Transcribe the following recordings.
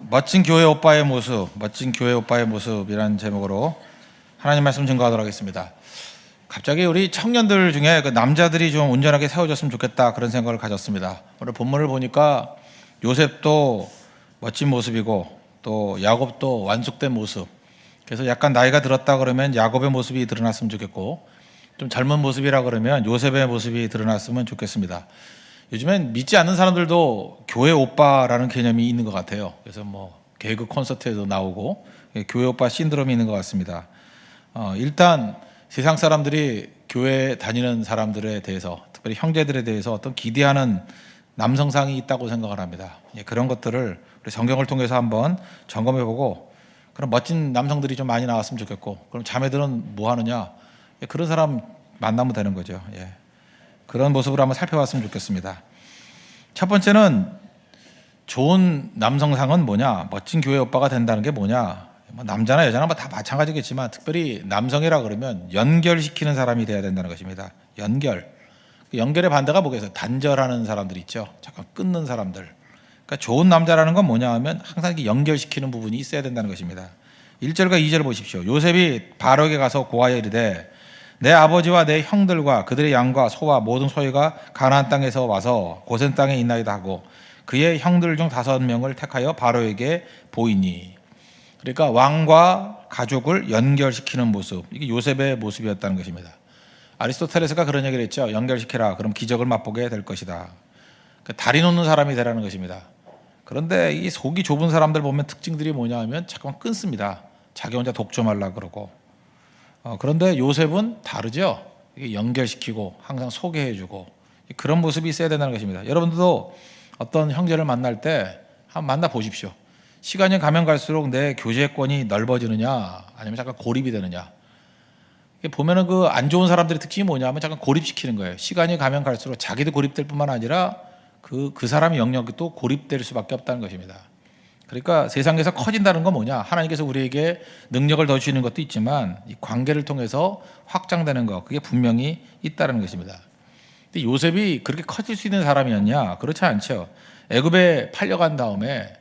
멋진 교회 오빠의 모습, 멋진 교회 오빠의 모습이라는 제목으로 하나님 말씀 증거하도록 하겠습니다. 갑자기 우리 청년들 중에 그 남자들이 좀 온전하게 세워졌으면 좋겠다 그런 생각을 가졌습니다. 오늘 본문을 보니까 요셉도 멋진 모습이고 또 야곱도 완숙된 모습. 그래서 약간 나이가 들었다 그러면 야곱의 모습이 드러났으면 좋겠고 좀 젊은 모습이라 그러면 요셉의 모습이 드러났으면 좋겠습니다. 요즘엔 믿지 않는 사람들도 교회 오빠라는 개념이 있는 것 같아요. 그래서 뭐 개그 콘서트에도 나오고 교회 오빠 신드롬이 있는 것 같습니다. 일단 세상 사람들이 교회 다니는 사람들에 대해서, 특별히 형제들에 대해서 어떤 기대하는 남성상이 있다고 생각을 합니다. 그런 것들을 우리 성경을 통해서 한번 점검해보고, 그런 멋진 남성들이 좀 많이 나왔으면 좋겠고, 그럼 자매들은 뭐 하느냐? 그런 사람 만나면 되는 거죠. 그런 모습으로 한번 살펴봤으면 좋겠습니다. 첫 번째는 좋은 남성상은 뭐냐? 멋진 교회 오빠가 된다는 게 뭐냐? 남자나 여자나 다 마찬가지겠지만 특별히 남성이라 그러면 연결시키는 사람이 돼야 된다는 것입니다. 연결의 반대가 뭐겠어요? 단절하는 사람들 있죠. 잠깐 끊는 사람들. 그러니까 좋은 남자라는 건 뭐냐 하면 항상 이렇게 연결시키는 부분이 있어야 된다는 것입니다. 1절과 2절 보십시오. 요셉이 바로에게 가서 고하여 이르되 내 아버지와 내 형들과 그들의 양과 소와 모든 소유가 가나안 땅에서 와서 고센 땅에 있나이다 하고 그의 형들 중 5명을 택하여 바로에게 보이니. 그러니까 왕과 가족을 연결시키는 모습, 이게 요셉의 모습이었다는 것입니다. 아리스토텔레스가 그런 얘기를 했죠. 연결시켜라, 그럼 기적을 맛보게 될 것이다. 그러니까 다리 놓는 사람이 되라는 것입니다. 그런데 이 속이 좁은 사람들 보면 특징들이 뭐냐 하면 자꾸만 끊습니다. 자기 혼자 독점하려고 그러고. 그런데 요셉은 다르죠. 연결시키고 항상 소개해주고 그런 모습이 있어야 된다는 것입니다. 여러분들도 어떤 형제를 만날 때 한번 만나보십시오. 시간이 가면 갈수록 내 교제권이 넓어지느냐 아니면 잠깐 고립이 되느냐. 보면은 그 안 좋은 사람들의 특징이 뭐냐면 잠깐 고립시키는 거예요. 시간이 가면 갈수록 자기도 고립될 뿐만 아니라 그 사람의 영역이 또 고립될 수밖에 없다는 것입니다. 그러니까 세상에서 커진다는 건 뭐냐? 하나님께서 우리에게 능력을 더 주시는 것도 있지만 이 관계를 통해서 확장되는 것, 그게 분명히 있다는 것입니다. 근데 요셉이 그렇게 커질 수 있는 사람이었냐? 그렇지 않죠. 애굽에 팔려간 다음에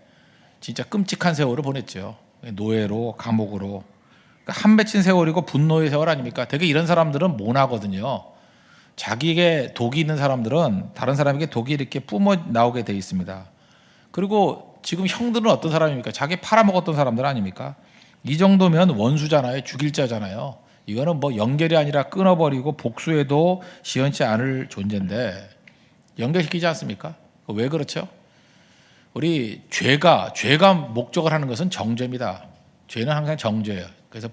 진짜 끔찍한 세월을 보냈죠. 노예로, 감옥으로. 그러니까 한 맺힌 세월이고 분노의 세월 아닙니까? 되게 이런 사람들은 모나거든요. 자기에게 독이 있는 사람들은 다른 사람에게 독이 이렇게 뿜어 나오게 돼 있습니다. 그리고 지금 형들은 어떤 사람입니까? 자기 팔아먹었던 사람들 아닙니까? 이 정도면 원수잖아요. 죽일 자잖아요. 이거는 뭐 연결이 아니라 끊어버리고 복수해도 시원치 않을 존재인데 연결시키지 않습니까? 왜 그렇죠? 우리 죄가 목적을 하는 것은 정죄입니다. 죄는 항상 정죄예요. 그래서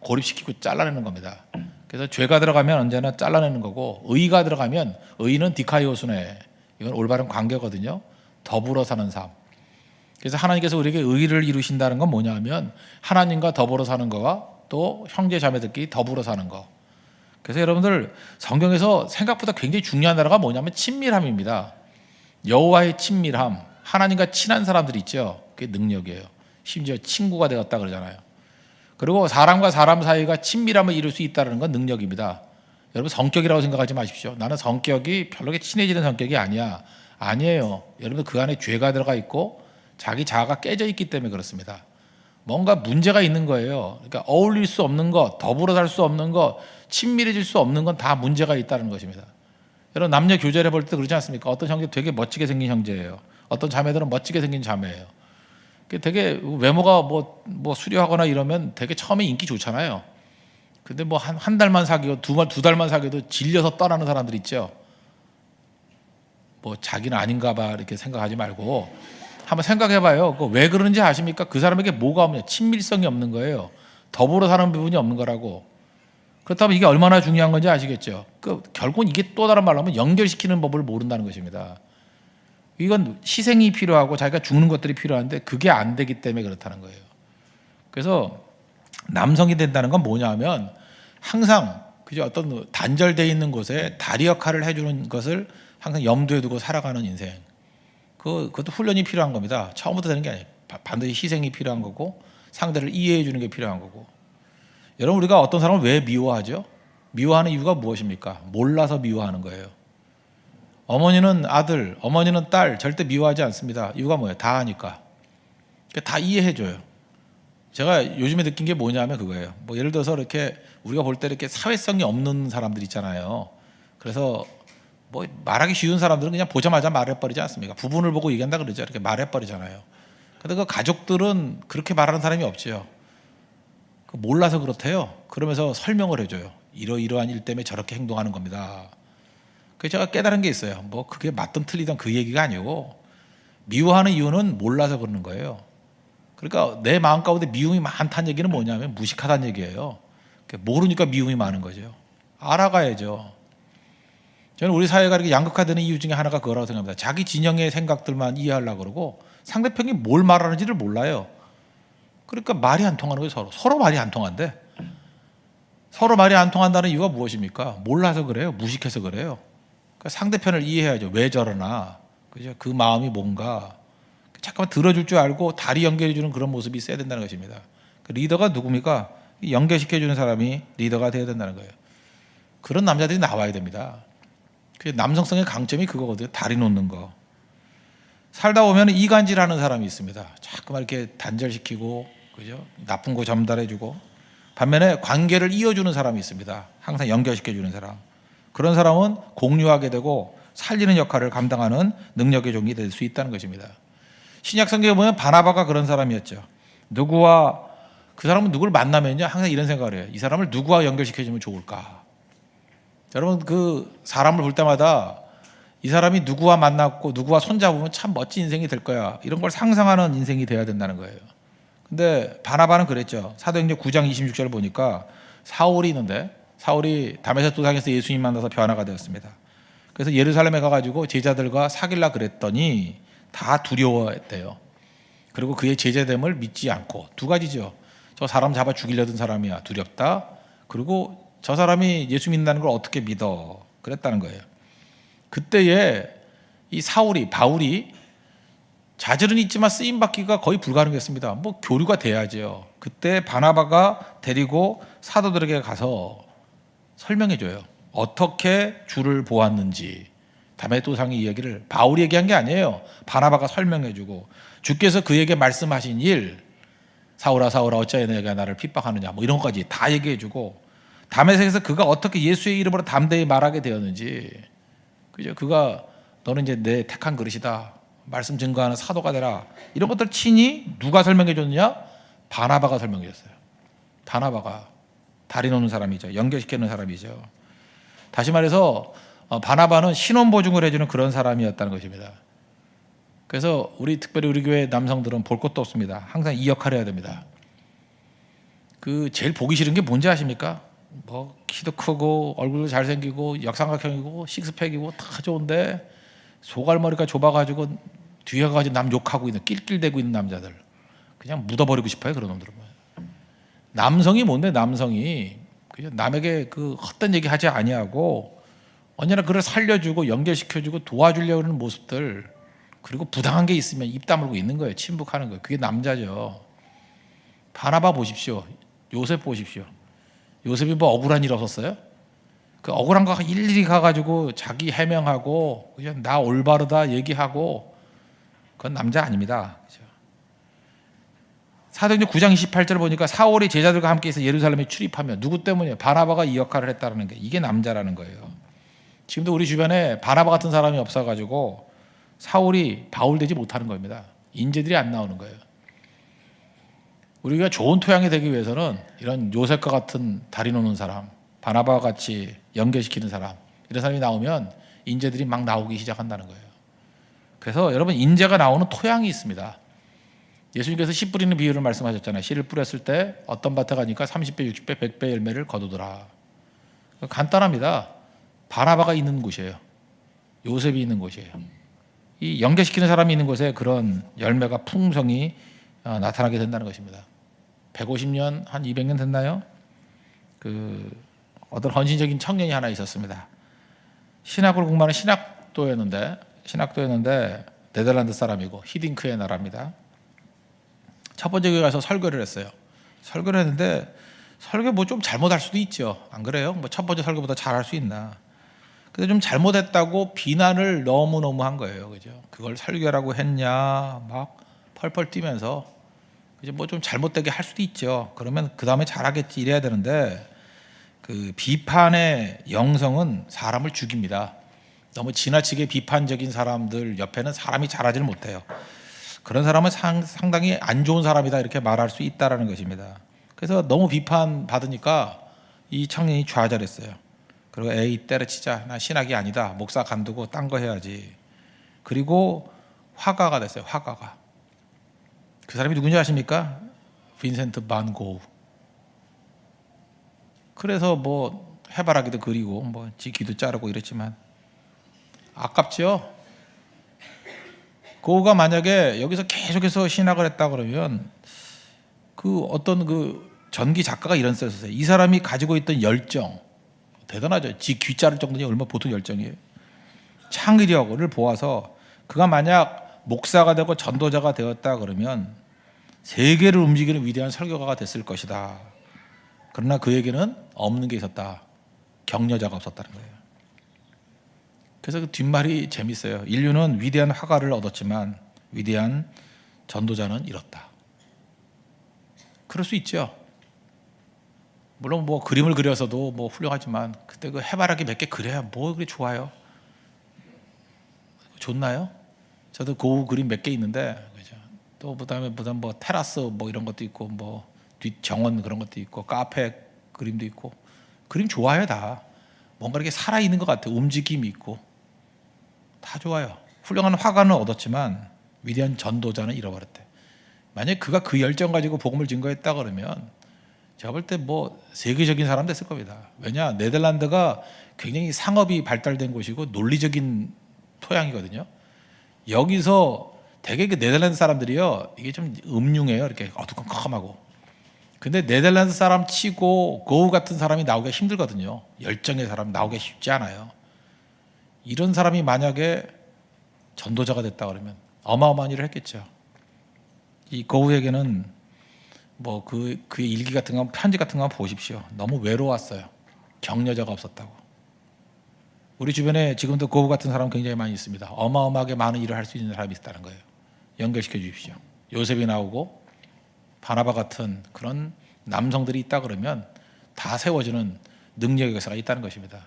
고립시키고 잘라내는 겁니다. 그래서 죄가 들어가면 언제나 잘라내는 거고, 의가 들어가면, 의는 디카이오스네, 이건 올바른 관계거든요. 더불어 사는 삶. 그래서 하나님께서 우리에게 의를 이루신다는 건 뭐냐 하면 하나님과 더불어 사는 거와 또 형제 자매들끼리 더불어 사는 거. 그래서 여러분들 성경에서 생각보다 굉장히 중요한 단어가 뭐냐면 친밀함입니다. 여호와의 친밀함. 하나님과 친한 사람들이 있죠. 그게 능력이에요. 심지어 친구가 되었다 그러잖아요. 그리고 사람과 사람 사이가 친밀함을 이룰 수 있다는 건 능력입니다. 여러분 성격이라고 생각하지 마십시오. 나는 성격이 별로 친해지는 성격이 아니야. 아니에요. 여러분 그 안에 죄가 들어가 있고 자기 자아가 깨져 있기 때문에 그렇습니다. 뭔가 문제가 있는 거예요. 그러니까 어울릴 수 없는 것, 더불어 살 수 없는 것, 친밀해질 수 없는 건 다 문제가 있다는 것입니다. 여러분 남녀 교제를 볼 때 그러지 않습니까? 어떤 형제 되게 멋지게 생긴 형제예요. 어떤 자매들은 멋지게 생긴 자매예요. 되게 외모가 뭐 수려하거나 이러면 되게 처음에 인기 좋잖아요. 근데 뭐 한 달만 사귀고 두 달만 사귀어도 질려서 떠나는 사람들 있죠. 뭐 자기는 아닌가 봐 이렇게 생각하지 말고 한번 생각해봐요. 왜 그러는지 아십니까? 그 사람에게 뭐가 없냐? 친밀성이 없는 거예요. 더불어 사는 부분이 없는 거라고. 그렇다면 이게 얼마나 중요한 건지 아시겠죠? 결국은 이게 또 다른 말로 하면 연결시키는 법을 모른다는 것입니다. 이건 희생이 필요하고 자기가 죽는 것들이 필요한데 그게 안 되기 때문에 그렇다는 거예요. 그래서 남성이 된다는 건 뭐냐 하면 항상 그죠? 어떤 단절되어 있는 곳에 다리 역할을 해주는 것을 항상 염두에 두고 살아가는 인생. 그것도 훈련이 필요한 겁니다. 처음부터 되는 게 아니에요. 반드시 희생이 필요한 거고 상대를 이해해 주는 게 필요한 거고. 여러분 우리가 어떤 사람을 왜 미워하죠? 미워하는 이유가 무엇입니까? 몰라서 미워하는 거예요. 어머니는 아들, 어머니는 딸 절대 미워하지 않습니다. 이유가 뭐예요? 다 아니까. 그러니까 다 이해해줘요. 제가 요즘에 느낀 게 뭐냐면 그거예요. 뭐 예를 들어서 이렇게 우리가 볼 때 이렇게 사회성이 없는 사람들 있잖아요. 그래서 뭐 말하기 쉬운 사람들은 그냥 보자마자 말해버리지 않습니까? 부분을 보고 얘기한다 그러죠. 이렇게 말해버리잖아요. 근데 그 가족들은 그렇게 말하는 사람이 없죠. 몰라서 그렇대요. 그러면서 설명을 해줘요. 이러이러한 일 때문에 저렇게 행동하는 겁니다. 그래서 제가 깨달은 게 있어요. 뭐 그게 맞든 틀리든 그 얘기가 아니고 미워하는 이유는 몰라서 그러는 거예요. 그러니까 내 마음 가운데 미움이 많다는 얘기는 뭐냐면 무식하다는 얘기예요. 모르니까 미움이 많은 거죠. 알아가야죠. 저는 우리 사회가 이렇게 양극화되는 이유 중에 하나가 그거라고 생각합니다. 자기 진영의 생각들만 이해하려고 그러고 상대편이 뭘 말하는지를 몰라요. 그러니까 말이 안 통하는 거예요. 서로 말이 안 통한대. 서로 말이 안 통한다는 이유가 무엇입니까? 몰라서 그래요. 무식해서 그래요. 그러니까 상대편을 이해해야죠. 왜 저러나, 그죠? 그 마음이 뭔가 잠깐만 들어줄 줄 알고 다리 연결해주는 그런 모습이 있어야 된다는 것입니다. 그 리더가 누굽니까? 연결시켜주는 사람이 리더가 돼야 된다는 거예요. 그런 남자들이 나와야 됩니다. 그 남성성의 강점이 그거거든요. 다리 놓는 거. 살다 보면 이간질하는 사람이 있습니다. 자꾸만 이렇게 단절시키고, 그죠? 나쁜 거 전달해주고. 반면에 관계를 이어주는 사람이 있습니다. 항상 연결시켜주는 사람. 그런 사람은 공유하게 되고 살리는 역할을 감당하는 능력의 종이 될 수 있다는 것입니다. 신약 성경에 보면 바나바가 그런 사람이었죠. 그 사람은 누구를 만나면요 항상 이런 생각을 해요. 이 사람을 누구와 연결시켜주면 좋을까? 여러분 그 사람을 볼 때마다 이 사람이 누구와 만났고 누구와 손잡으면 참 멋진 인생이 될 거야. 이런 걸 상상하는 인생이 돼야 된다는 거예요. 근데 바나바는 그랬죠. 사도행전 9장 26절을 보니까 사울이 있는데 사울이 다메섹 도상에서 예수님 만나서 변화가 되었습니다. 그래서 예루살렘에 가가지고 제자들과 사귈라 그랬더니 다 두려워했대요. 그리고 그의 제자됨을 믿지 않고 두 가지죠. 저 사람 잡아 죽이려던 사람이야 두렵다. 그리고 저 사람이 예수 믿는다는 걸 어떻게 믿어? 그랬다는 거예요. 그때에 이 바울이 자질은 있지만 쓰임받기가 거의 불가능했습니다. 뭐 교류가 돼야죠. 그때 바나바가 데리고 사도들에게 가서 설명해줘요. 어떻게 주를 보았는지. 다메섹 도상의 이야기를 바울이 얘기한 게 아니에요. 바나바가 설명해주고 주께서 그에게 말씀하신 일, 사울아 사울아 어찌하여 내가 나를 핍박하느냐 뭐 이런 것까지 다 얘기해주고 다메섹에서 그가 어떻게 예수의 이름으로 담대히 말하게 되었는지, 그죠? 그가 너는 이제 내 택한 그릇이다. 말씀 증거하는 사도가 되라. 이런 것들 친히 누가 설명해 줬느냐? 바나바가 설명해 줬어요. 바나바가 다리 놓는 사람이죠. 연결시키는 사람이죠. 다시 말해서 바나바는 신원 보증을 해주는 그런 사람이었다는 것입니다. 그래서 특별히 우리 교회 남성들은 볼 것도 없습니다. 항상 이 역할을 해야 됩니다. 그 제일 보기 싫은 게 뭔지 아십니까? 뭐 키도 크고 얼굴도 잘생기고 역삼각형이고 식스팩이고 다 좋은데 소갈머리가 좁아가지고 뒤에 가가지고 남 욕하고 있는 낄낄대고 있는 남자들 그냥 묻어버리고 싶어요. 그런 놈들은. 남성이 뭔데 남성이 그냥 남에게 그 헛된 얘기 하지 아니하고 언제나 그를 살려주고 연결시켜주고 도와주려고 하는 모습들, 그리고 부당한 게 있으면 입 다물고 있는 거예요. 침묵하는 거예요. 그게 남자죠. 바나바 보십시오. 요셉 보십시오. 요셉이 뭐 억울한 일 없었어요? 그 억울한 거 일일이 가가지고 자기 해명하고 그냥 나 올바르다 얘기하고, 그건 남자 아닙니다. 그렇죠? 사도행전 9장 28절을 보니까 사울이 제자들과 함께해서 예루살렘에 출입하며 누구 때문에? 바나바가 이 역할을 했다는 게, 이게 남자라는 거예요. 지금도 우리 주변에 바나바 같은 사람이 없어가지고 사울이 바울 되지 못하는 겁니다. 인재들이 안 나오는 거예요. 우리가 좋은 토양이 되기 위해서는 이런 요셉과 같은 다리 놓는 사람, 바나바와 같이 연결시키는 사람, 이런 사람이 나오면 인재들이 막 나오기 시작한다는 거예요. 그래서 여러분 인재가 나오는 토양이 있습니다. 예수님께서 씨 뿌리는 비유를 말씀하셨잖아요. 씨를 뿌렸을 때 어떤 밭에 가니까 30배, 60배, 100배 열매를 거두더라. 간단합니다. 바나바가 있는 곳이에요. 요셉이 있는 곳이에요. 이 연결시키는 사람이 있는 곳에 그런 열매가 풍성히 나타나게 된다는 것입니다. 150년, 한 200년 됐나요? 어떤 헌신적인 청년이 하나 있었습니다. 신학을 공부하는 신학도였는데 네덜란드 사람이고 히딩크의 나라입니다. 첫 번째 교회 가서 설교를 했어요. 설교를 했는데 설교 뭐 좀 잘못할 수도 있죠. 안 그래요? 뭐 첫 번째 설교보다 잘할 수 있나? 근데 좀 잘못했다고 비난을 너무너무 한 거예요. 그죠? 그걸 설교라고 했냐? 막 펄펄 뛰면서 이제 뭐 좀 잘못되게 할 수도 있죠. 그러면 그 다음에 잘하겠지 이래야 되는데 그 비판의 영성은 사람을 죽입니다. 너무 지나치게 비판적인 사람들 옆에는 사람이 잘하지를 못해요. 그런 사람은 상당히 안 좋은 사람이다 이렇게 말할 수 있다라는 것입니다. 그래서 너무 비판 받으니까 이 청년이 좌절했어요. 그리고 에이 때려치자, 나 신학이 아니다, 목사 간두고 딴 거 해야지. 그리고 화가가 됐어요. 화가가. 그 사람이 누군지 아십니까? 빈센트 반 고흐. 그래서 뭐 해바라기도 그리고 뭐 지 귀도 자르고 이랬지만 아깝지요. 고흐가 만약에 여기서 계속해서 신학을 했다 그러면 그 어떤 그 전기 작가가 이런 썰을 썼어요. 이 사람이 가지고 있던 열정 대단하죠. 지 귀 자를 정도니 얼마나 보통 열정이에요. 창의력을 보아서 그가 만약 목사가 되고 전도자가 되었다 그러면 세계를 움직이는 위대한 설교가가 됐을 것이다. 그러나 그에게는 없는 게 있었다. 격려자가 없었다는 거예요. 그래서 그 뒷말이 재밌어요. 인류는 위대한 화가를 얻었지만 위대한 전도자는 잃었다. 그럴 수 있죠. 물론 뭐 그림을 그려서도 뭐 훌륭하지만 그때 그 해바라기 몇 개 그려야 뭐 그리 좋아요. 좋나요? 저도 고흐 그림 몇 개 있는데 그죠? 또 그다음에 뭐 테라스 뭐 이런 것도 있고 뭐 뒷 정원 그런 것도 있고 카페 그림도 있고 그림 좋아요 다. 뭔가 이렇게 살아 있는 것 같아요. 움직임이 있고 다 좋아요. 훌륭한 화가는 얻었지만 위대한 전도자는 잃어버렸대. 만약 그가 그 열정 가지고 복음을 증거했다 그러면 제가 볼 때 뭐 세계적인 사람 됐을 겁니다. 왜냐 네덜란드가 굉장히 상업이 발달된 곳이고 논리적인 토양이거든요. 여기서 되게 그 네덜란드 사람들이요 이게 좀 음흉해요. 이렇게 어두컴컴하고. 근데 네덜란드 사람 치고 고흐 같은 사람이 나오기가 힘들거든요. 열정의 사람 나오기가 쉽지 않아요. 이런 사람이 만약에 전도자가 됐다 그러면 어마어마한 일을 했겠죠. 이 고흐에게는 뭐 그의 일기 같은 거 편지 같은 거 한번 보십시오. 너무 외로웠어요. 격려자가 없었다고. 우리 주변에 지금도 고흐 같은 사람 굉장히 많이 있습니다. 어마어마하게 많은 일을 할 수 있는 사람이 있다는 거예요. 연결시켜 주십시오. 요셉이 나오고 바나바 같은 그런 남성들이 있다 그러면 다 세워주는 능력의 역사가 있다는 것입니다.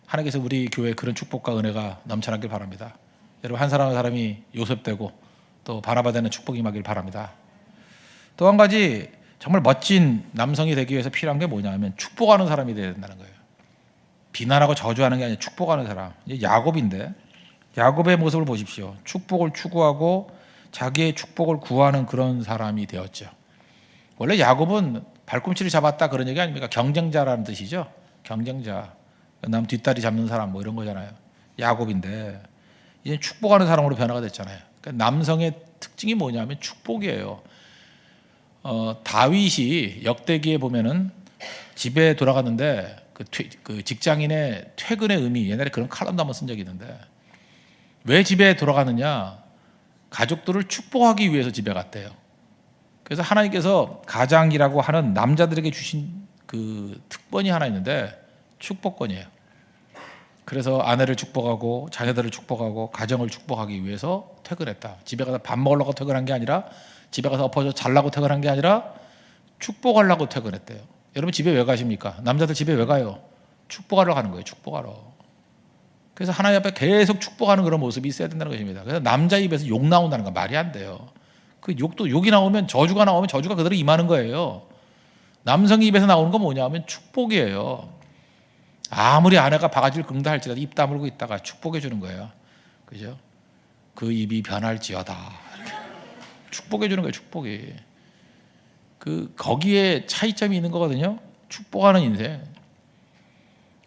하나님께서 우리 교회에 그런 축복과 은혜가 넘쳐나길 바랍니다. 여러분 한 사람 한 사람이 요셉 되고 또 바나바 되는 축복이 임하길 바랍니다. 또 한 가지 정말 멋진 남성이 되기 위해서 필요한 게 뭐냐면 축복하는 사람이 되어야 된다는 거예요. 비난하고 저주하는 게 아니라 축복하는 사람. 이제 야곱인데 야곱의 모습을 보십시오. 축복을 추구하고 자기의 축복을 구하는 그런 사람이 되었죠. 원래 야곱은 발꿈치를 잡았다 그런 얘기 아닙니까? 경쟁자라는 뜻이죠. 경쟁자. 남 뒷다리 잡는 사람 뭐 이런 거잖아요. 야곱인데 이제 축복하는 사람으로 변화가 됐잖아요. 그러니까 남성의 특징이 뭐냐면 축복이에요. 다윗이 역대기에 보면은 집에 돌아갔는데 그 직장인의 퇴근의 의미 옛날에 그런 칼럼도 한번 쓴 적이 있는데 왜 집에 돌아가느냐? 가족들을 축복하기 위해서 집에 갔대요. 그래서 하나님께서 가장이라고 하는 남자들에게 주신 그 특권이 하나 있는데 축복권이에요. 그래서 아내를 축복하고 자녀들을 축복하고 가정을 축복하기 위해서 퇴근했다. 집에 가서 밥 먹으려고 퇴근한 게 아니라 집에 가서 엎어져 잘라고 퇴근한 게 아니라 축복하려고 퇴근했대요. 여러분 집에 왜 가십니까? 남자들 집에 왜 가요? 축복하러 가는 거예요. 축복하러. 그래서 하나님 앞에 계속 축복하는 그런 모습이 있어야 된다는 것입니다. 그래서 남자 입에서 욕 나온다는 건 말이 안 돼요. 그 욕이 나오면 저주가 그대로 임하는 거예요. 남성 입에서 나오는 건 뭐냐면 축복이에요. 아무리 아내가 바가지를 긁다 할지라도 입 다물고 있다가 축복해 주는 거예요. 그죠? 그 입이 변할지어다. 이렇게. 축복해 주는 거예요. 축복이. 거기에 차이점이 있는 거거든요. 축복하는 인생.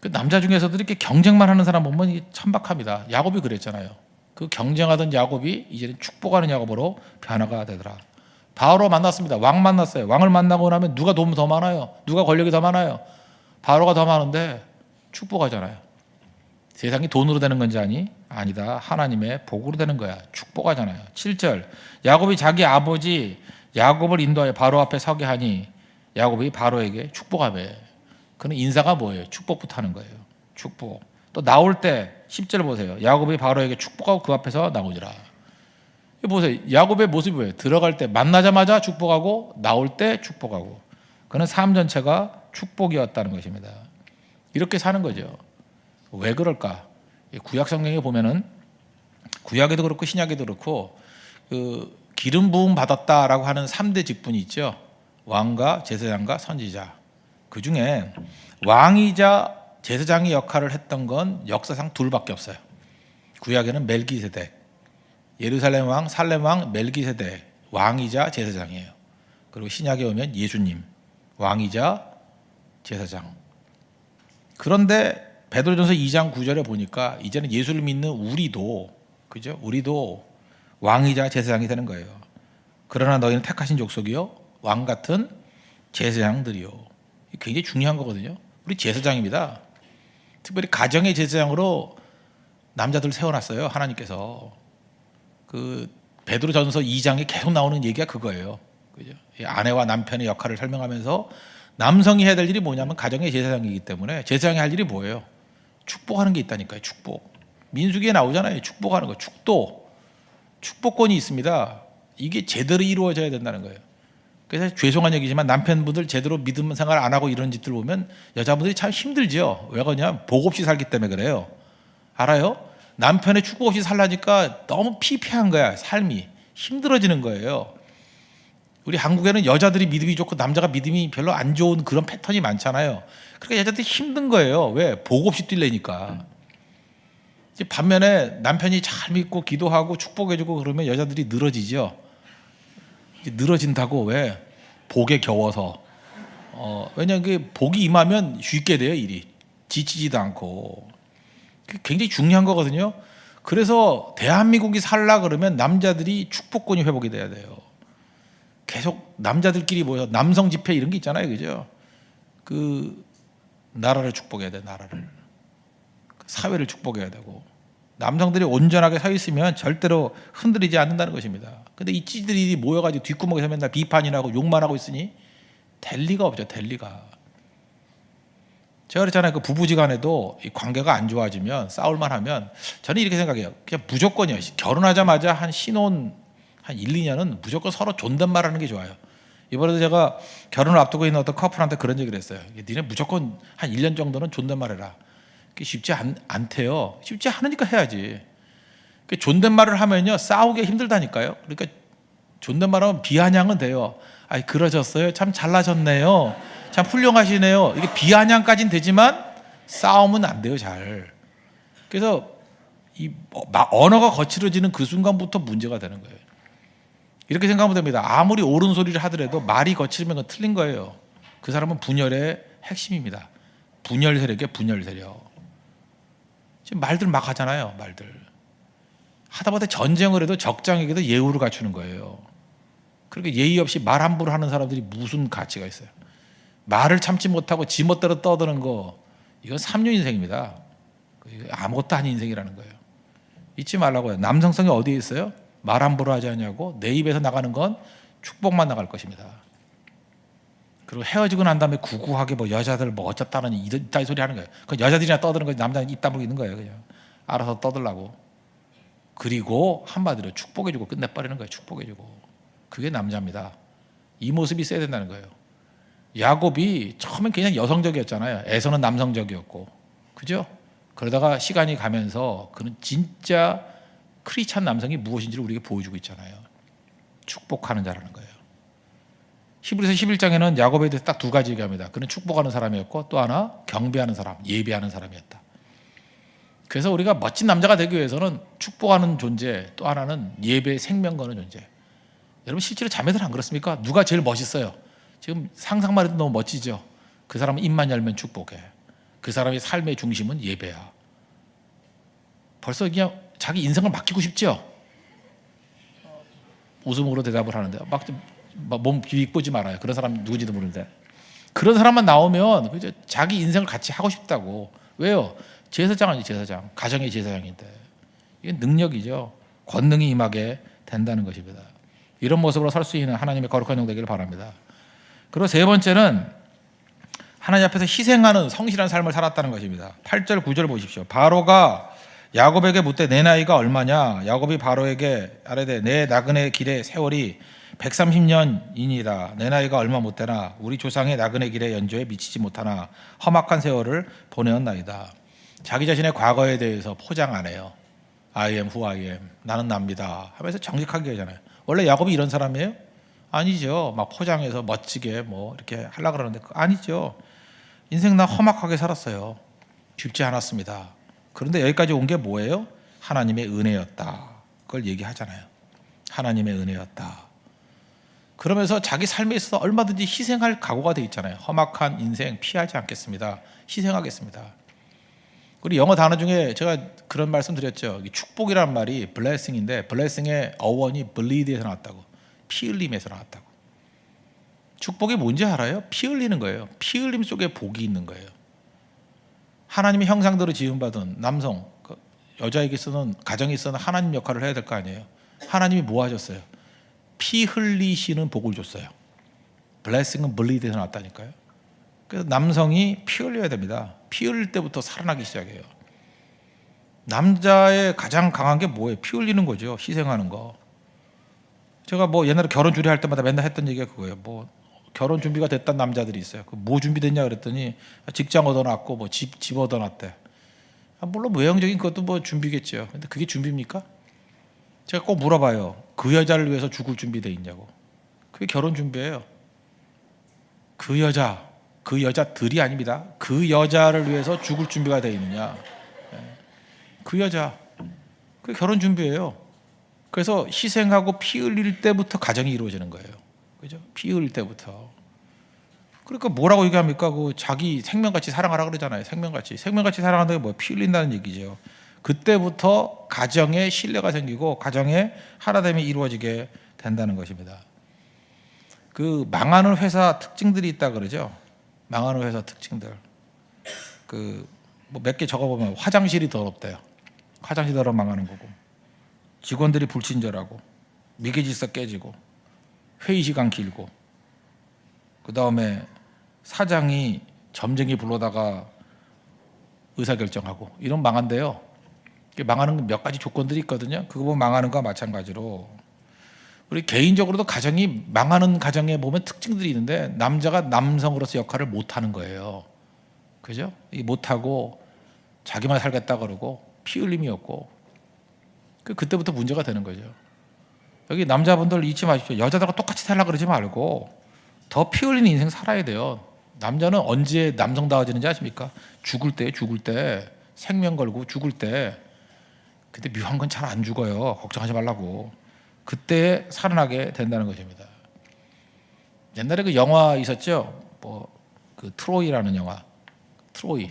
그 남자 중에서도 이렇게 경쟁만 하는 사람 보면 이게 천박합니다. 야곱이 그랬잖아요. 그 경쟁하던 야곱이 이제는 축복하는 야곱으로 변화가 되더라. 바로 만났습니다. 왕 만났어요. 왕을 만나고 나면 누가 돈 더 많아요? 누가 권력이 더 많아요? 바로가 더 많은데 축복하잖아요. 세상이 돈으로 되는 건지 아니? 아니다. 하나님의 복으로 되는 거야. 축복하잖아요. 7절 야곱이 자기 아버지 야곱을 인도하여 바로 앞에 서게 하니 야곱이 바로에게 축복하며 그는 인사가 뭐예요? 축복부터 하는 거예요. 축복. 또 나올 때 10절 보세요. 야곱이 바로에게 축복하고 그 앞에서 나오니라. 보세요. 야곱의 모습이 뭐예요? 들어갈 때 만나자마자 축복하고 나올 때 축복하고. 그는 삶 전체가 축복이었다는 것입니다. 이렇게 사는 거죠. 왜 그럴까? 구약 성경에 보면은 구약에도 그렇고 신약에도 그렇고 그 기름 부음 받았다라고 하는 3대 직분이 있죠. 왕과 제사장과 선지자. 그 중에 왕이자 제사장의 역할을 했던 건 역사상 둘밖에 없어요. 구약에는 멜기세덱, 예루살렘 왕, 살렘 왕 멜기세덱, 왕이자 제사장이에요. 그리고 신약에 오면 예수님, 왕이자 제사장. 그런데 베드로전서 2장 9절에 보니까 이제는 예수를 믿는 우리도, 그죠? 우리도 왕이자 제사장이 되는 거예요. 그러나 너희는 택하신 족속이요 왕 같은 제사장들이요. 굉장히 중요한 거거든요. 우리 제사장입니다. 특별히 가정의 제사장으로 남자들 세워놨어요. 하나님께서. 그 베드로전서 2장에 계속 나오는 얘기가 그거예요. 그죠? 아내와 남편의 역할을 설명하면서 남성이 해야 될 일이 뭐냐면 가정의 제사장이기 때문에 제사장이 할 일이 뭐예요? 축복하는 게 있다니까요. 축복. 민수기에 나오잖아요. 축복하는 거. 축도. 축복권이 있습니다. 이게 제대로 이루어져야 된다는 거예요. 그래서 죄송한 얘기지만 남편분들 제대로 믿음 생활 안 하고 이런 짓들 보면 여자분들이 참 힘들죠. 왜 그러냐? 복 없이 살기 때문에 그래요. 알아요? 남편의 축복 없이 살라니까 너무 피폐한 거야. 삶이 힘들어지는 거예요. 우리 한국에는 여자들이 믿음이 좋고 남자가 믿음이 별로 안 좋은 그런 패턴이 많잖아요. 그러니까 여자들이 힘든 거예요. 왜? 복 없이 뛰려니까. 이제 반면에 남편이 잘 믿고 기도하고 축복해주고 그러면 여자들이 늘어지죠. 늘어진다고. 왜? 복에 겨워서. 왜냐하면 그 복이 임하면 쉽게 돼요. 일이 지치지도 않고. 굉장히 중요한 거거든요. 그래서 대한민국이 살라 그러면 남자들이 축복권이 회복이 돼야 돼요. 계속 남자들끼리 모여 남성 집회 이런 게 있잖아요. 그죠? 그 나라를 축복해야 돼. 나라를. 사회를 축복해야 되고. 남성들이 온전하게 서 있으면 절대로 흔들리지 않는다는 것입니다. 근데 이 찌들이 모여가지고 뒷구멍에서 맨날 비판이나 하고 욕만 하고 있으니 될 리가 없죠. 될 리가. 제가 그랬잖아요. 그 부부지간에도 이 관계가 안 좋아지면 싸울만 하면 저는 이렇게 생각해요. 그냥 무조건이요. 결혼하자마자 한 신혼 한 1, 2년은 무조건 서로 존댓말하는 게 좋아요. 이번에도 제가 결혼을 앞두고 있는 어떤 커플한테 그런 얘기를 했어요. 니네 무조건 한 1년 정도는 존댓말해라. 그게 쉽지 않대요. 쉽지 않으니까 해야지. 존댓말을 하면요 싸우기 힘들다니까요. 그러니까 존댓말하면 비아냥은 돼요. 아이 그러셨어요. 참 잘나셨네요. 참 훌륭하시네요. 이게 비아냥까지는 되지만 싸움은 안 돼요. 잘. 그래서 이 언어가 거칠어지는 그 순간부터 문제가 되는 거예요. 이렇게 생각하면 됩니다. 아무리 옳은 소리를 하더라도 말이 거칠면 그건 틀린 거예요. 그 사람은 분열의 핵심입니다. 분열 세력이에요. 분열 세력. 지금 말들 막 하잖아요. 말들. 하다못해 전쟁을 해도 적장에게도 예우를 갖추는 거예요. 그렇게 예의 없이 말 함부로 하는 사람들이 무슨 가치가 있어요. 말을 참지 못하고 지멋대로 떠드는 거 이건 삼류 인생입니다. 아무것도 아닌 인생이라는 거예요. 잊지 말라고요. 남성성이 어디에 있어요? 말 함부로 하지 않냐고 내 입에서 나가는 건 축복만 나갈 것입니다. 그리고 헤어지고 난 다음에 구구하게 뭐 여자들 뭐 어쩌다느니 이따위 소리 하는 거예요. 그 여자들이나 떠드는 거지 남자는 입 다물고 있는 거예요. 그냥 알아서 떠들라고. 그리고 한마디로 축복해주고 끝내버리는 거예요. 축복해주고. 그게 남자입니다. 이 모습이 있어야 된다는 거예요. 야곱이 처음엔 그냥 여성적이었잖아요. 에서는 남성적이었고, 그죠? 그러다가 시간이 가면서 그는 진짜 크리스찬 남성이 무엇인지를 우리에게 보여주고 있잖아요. 축복하는 자라는 거예요. 히브리서 11장에는 야곱에 대해서 딱 두 가지 얘기합니다. 그는 축복하는 사람이었고 또 하나 경배하는 사람, 예배하는 사람이었다. 그래서 우리가 멋진 남자가 되기 위해서는 축복하는 존재, 또 하나는 예배 생명 거는 존재. 여러분 실제로 자매들 안 그렇습니까? 누가 제일 멋있어요? 지금 상상만 해도 너무 멋지죠. 그 사람은 입만 열면 축복해. 그 사람의 삶의 중심은 예배야. 벌써 그냥 자기 인생을 맡기고 싶죠. 웃음으로 대답을 하는데 막 몸 비비보지 말아요. 그런 사람 누군지도 모르는데 그런 사람만 나오면 그죠? 자기 인생을 같이 하고 싶다고. 왜요? 제사장 아니 제사장, 가정의 제사장인데 이게 능력이죠. 권능이 임하게 된다는 것입니다. 이런 모습으로 설 수 있는 하나님의 거룩한 종 되기를 바랍니다. 그리고 세 번째는 하나님 앞에서 희생하는 성실한 삶을 살았다는 것입니다. 8절 9절 보십시오. 바로가 야곱에게 묻되 내 나이가 얼마냐? 야곱이 바로에게 아뢰되 내 나그네 길의 세월이 130년이니이다. 내 나이가 얼마 못되나 우리 조상의 나그네 길의 연조에 미치지 못하나 험악한 세월을 보내었나이다. 자기 자신의 과거에 대해서 포장 안 해요. I am who I am. 나는 납니다 하면서 정직하게 하잖아요. 원래 야곱이 이런 사람이에요? 아니죠. 막 포장해서 멋지게 뭐 이렇게 하려고 그러는데 아니죠. 인생 나 험악하게 살았어요. 쉽지 않았습니다. 그런데 여기까지 온 게 뭐예요? 하나님의 은혜였다. 그걸 얘기하잖아요. 하나님의 은혜였다. 그러면서 자기 삶에 있어서 얼마든지 희생할 각오가 돼 있잖아요. 험악한 인생 피하지 않겠습니다. 희생하겠습니다. 우리 영어 단어 중에 제가 그런 말씀 드렸죠. 축복이라는 말이 blessing인데 blessing의 어원이 bleed에서 나왔다고. 피 흘림에서 나왔다고. 축복이 뭔지 알아요? 피 흘리는 거예요. 피 흘림 속에 복이 있는 거예요. 하나님의 형상대로 지음받은 남성, 여자에게 쓰는 가정에 쓰는 하나님 역할을 해야 될 거 아니에요. 하나님이 뭐 하셨어요? 피 흘리시는 복을 줬어요. blessing은 bleed에서 나왔다니까요. 그래서 남성이 피 흘려야 됩니다. 피 흘릴 때부터 살아나기 시작해요. 남자의 가장 강한 게 뭐예요? 피 흘리는 거죠. 희생하는 거. 제가 뭐 옛날에 결혼 주례할 때마다 맨날 했던 얘기가 그거예요. 뭐 결혼 준비가 됐던 남자들이 있어요. 뭐 준비됐냐 그랬더니 직장 얻어놨고 뭐 집 얻어놨대. 물론 외형적인 것도 뭐 준비겠죠. 근데 그게 준비입니까? 제가 꼭 물어봐요. 그 여자를 위해서 죽을 준비돼 있냐고. 그게 결혼 준비예요. 그 여자들이 아닙니다. 그 여자를 위해서 죽을 준비가 돼 있느냐. 그 여자. 그게 결혼 준비예요. 그래서 희생하고 피 흘릴 때부터 가정이 이루어지는 거예요. 그죠? 피 흘릴 때부터. 그러니까 뭐라고 얘기합니까? 그 자기 생명같이 사랑하라 그러잖아요. 생명같이 사랑한다는 게 뭐예요? 피 흘린다는 얘기죠. 그때부터 가정에 신뢰가 생기고 가정에 하나됨이 이루어지게 된다는 것입니다. 그 망하는 회사 특징들이 있다 그러죠. 망하는 회사 특징들. 그 뭐 몇 개 적어보면 화장실이 더럽대요. 화장실이 더러워 망하는 거고. 직원들이 불친절하고 미개질서 깨지고 회의 시간 길고 그 다음에 사장이 점쟁이 불러다가 의사결정하고 이런 망한데요. 망하는 몇 가지 조건들이 있거든요. 그거 보면 망하는 거와 마찬가지로 우리 개인적으로도 가정이 망하는 가정에 보면 특징들이 있는데 남자가 남성으로서 역할을 못하는 거예요. 그죠? 못하고 자기만 살겠다 그러고 피 흘림이 없고 그때부터 문제가 되는 거죠. 여기 남자분들 잊지 마십시오. 여자들과 똑같이 살려고 그러지 말고 더 피 흘리는 인생 살아야 돼요. 남자는 언제 남성다워지는지 아십니까? 죽을 때 생명 걸고 죽을 때. 근데 묘한 건 잘 안 죽어요. 걱정하지 말라고. 그때 살아나게 된다는 것입니다. 옛날에 그 영화 있었죠. 뭐 그 트로이라는 영화. 트로이.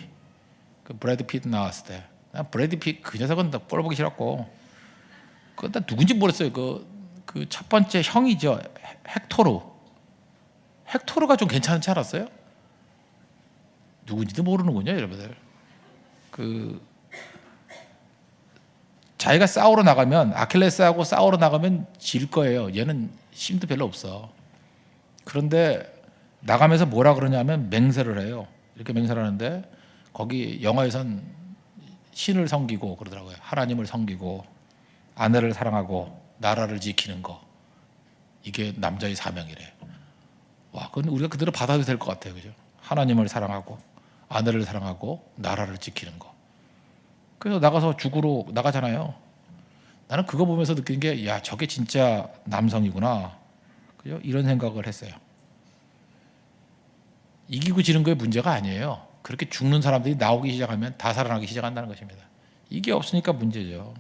그 브래드 피트 나왔을 때. 난 브래드 피트 그 녀석은 꼴 보기 싫었고. 그건 누군지 모르겠어요. 그 첫 번째 형이죠. 헥토르가 좀 괜찮지 않았어요? 누군지도 모르는군요, 여러분들. 자기가 싸우러 나가면 아킬레스하고 싸우러 나가면 질 거예요. 얘는 힘도 별로 없어. 그런데 나가면서 뭐라 그러냐면 맹세를 해요. 이렇게 맹세를 하는데 거기 영화에선 신을 섬기고 그러더라고요. 하나님을 섬기고 아내를 사랑하고 나라를 지키는 거. 이게 남자의 사명이래. 와, 그건 우리가 그대로 받아도 될 것 같아요. 그죠? 하나님을 사랑하고 아내를 사랑하고 나라를 지키는 거. 그래서 나가서 죽으러 나가잖아요. 나는 그거 보면서 느낀 게, 야, 저게 진짜 남성이구나. 그죠? 이런 생각을 했어요. 이기고 지는 거에 문제가 아니에요. 그렇게 죽는 사람들이 나오기 시작하면 다 살아나기 시작한다는 것입니다. 이게 없으니까 문제죠.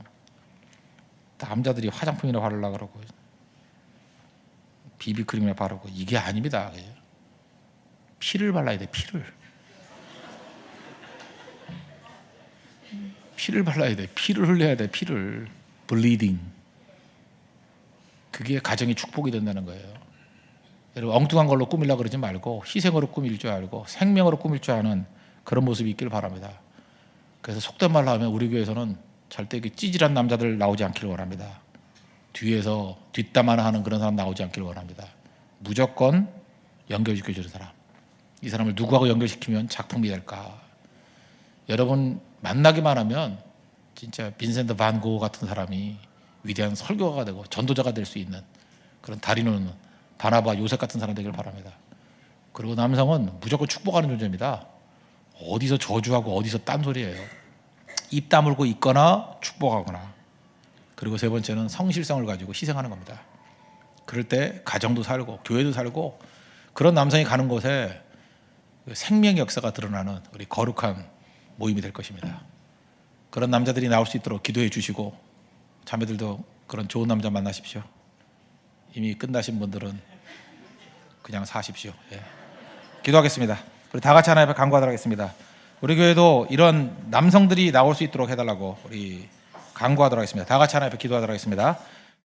남자들이 화장품이나 바르려고 그러고 비비크림이나 바르고 이게 아닙니다. 그죠? 피를 발라야 돼. 피를 발라야 돼. 피를 흘려야 돼. 피를. 블리딩. 그게 가정의 축복이 된다는 거예요. 여러분 엉뚱한 걸로 꾸밀려고 그러지 말고 희생으로 꾸밀 줄 알고 생명으로 꾸밀 줄 아는 그런 모습이 있길 바랍니다. 그래서 속된 말로 하면 우리 교회에서는 절대 찌질한 남자들 나오지 않기를 원합니다. 뒤에서 뒷담화나 하는 그런 사람 나오지 않기를 원합니다. 무조건 연결시켜주는 사람. 이 사람을 누구하고 연결시키면 작품이 될까. 여러분 만나기만 하면 진짜 빈센트 반 고흐 같은 사람이 위대한 설교가가 되고 전도자가 될 수 있는 그런 다리는 바나바 요셉 같은 사람 되길 바랍니다. 그리고 남성은 무조건 축복하는 존재입니다. 어디서 저주하고 어디서 딴소리예요. 입 다물고 있거나 축복하거나. 그리고 세 번째는 성실성을 가지고 희생하는 겁니다. 그럴 때 가정도 살고 교회도 살고 그런 남성이 가는 곳에 생명의 역사가 드러나는 우리 거룩한 모임이 될 것입니다. 그런 남자들이 나올 수 있도록 기도해 주시고 자매들도 그런 좋은 남자 만나십시오. 이미 끝나신 분들은 그냥 사십시오. 예. 기도하겠습니다. 우리 다 같이 하나님 앞에 간구하도록 하겠습니다. 우리 교회도 이런 남성들이 나올 수 있도록 해달라고 우리 간구하도록 하겠습니다. 다 같이 하나님 앞에 기도하도록 하겠습니다.